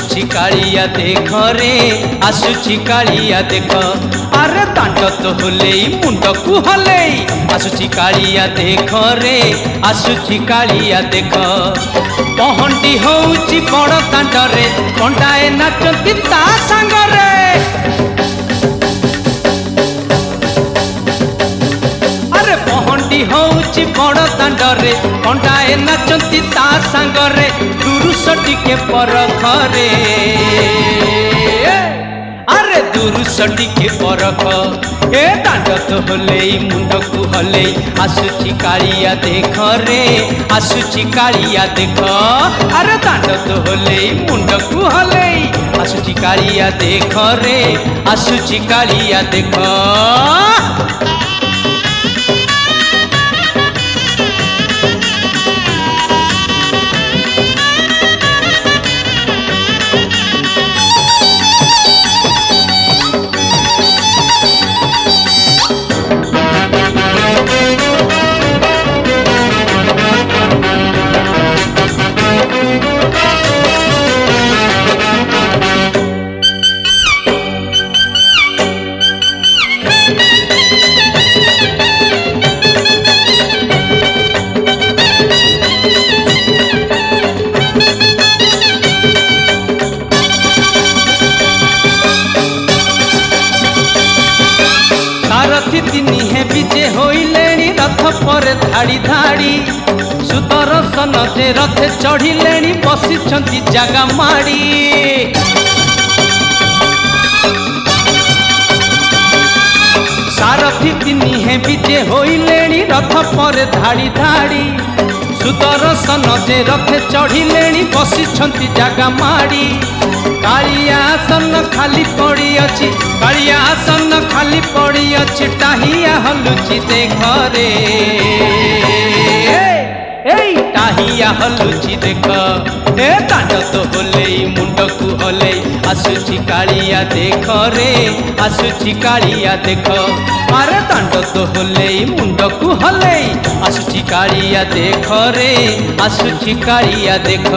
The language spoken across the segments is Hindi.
आसुची कालिया देख रे आसुची कालिया देख अरे दांड तो होले मुंड को हले आसुची कालिया देख रे आसुची कालिया देख पहंडी होउची बड़ दांड रे कंडाए नाचती ता संग रे अरे पहंडी होउची बड़ दांड रे कंडाए नाचती ता संग रे दुरुस टिके परख रे अरे दुरुस टिके परख ए दांड तो होले मुंड को हले आसुची कालिया देख रे आसुची कालिया देख अरे दांड तो होले मुंड को हले आसुची कालिया देख रे आसुची कालिया देख तिनी है विजे होइलेनी रथ पर धाड़ी धाड़ी सुदर्शन जे रथ चढ़िलेनी बसिछंती जागा माड़ी सारथी तिनी है विजे होइलेनी रथ पर धाड़ी धाड़ी सुदर्शन जे रथ चढ़िलेनी बसिछंती जागा माड़ी कालिया आसन खाली पड़ी अच्छी कालिया आसन खाली पड़ी अच्छी टाहिया हलुची देख रे टाहिया हलुची देख ए दांड तो होले मुंड को हले आसुची कालिया देख रे आसुची कालिया देख अरे दांड तो होले मुंड को हले आसुची कालिया देख रे आसुची कालिया देख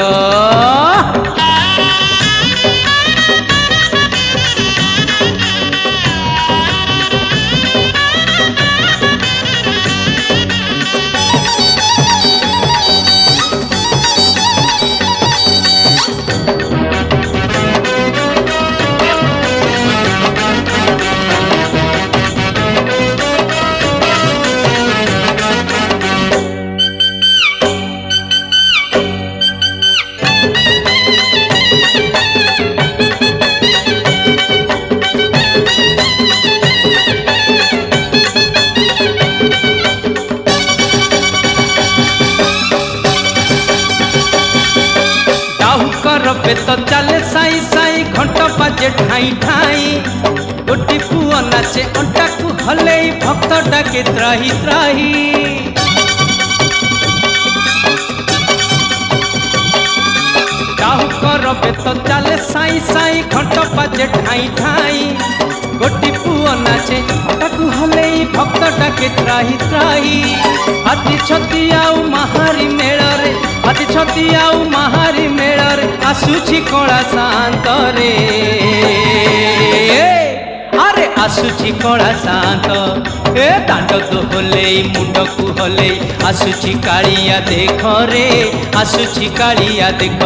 तो चले साई साई घंट बाजे ठाई ठाई गोटी पुआ नाचे अंटा को हले भक्त डाके त्राही त्राही काहू करबे तो चले साई साई घंट बाजे ठाई ठाई गोटी पुआ नाचे अंटा को हले भक्त डाके त्राही त्राही हाथी छती आउ महारी मेल रे हाथी छती आउ महारी मेल रे आसुची कला शांत रे अरे आसुची कला शांत ए दांड तो होले मुंड को हले आसुची कालिया देख रे आसुची कालिया देख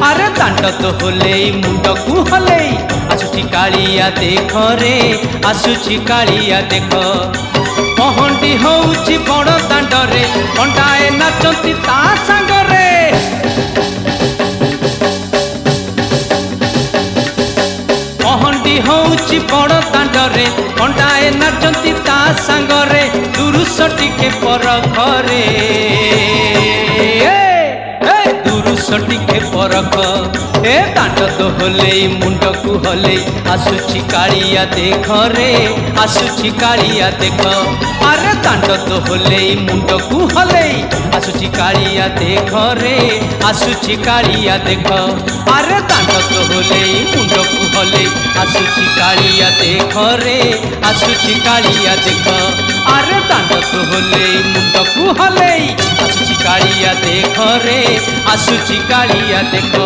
अरे दांड तो होले मुंड को हले आसुची कालिया देख रे आसुची कालिया देख पहंडी होउची बड़ दांड रे कंडाए नाचती ता संग रे पहंडी होउची बड़ दांड रे कंडाए नाचती ता संग रे दुरुस टिके परख रे दुरुस टिके परख ए दांड तो होले मुंड को हले आसुची कालिया देख रे आसुची कालिया देख अरे दांड तो होले मुंड को हले आसुची कालिया देख रे आसुची कालिया देख अरे दांड तो होले मुंड को हले आसुची कालिया देख रे आसुची कालिया देख अरे दांड तो होले मुंड को हले आसुची कालिया देख रे आसुची कालिया देख।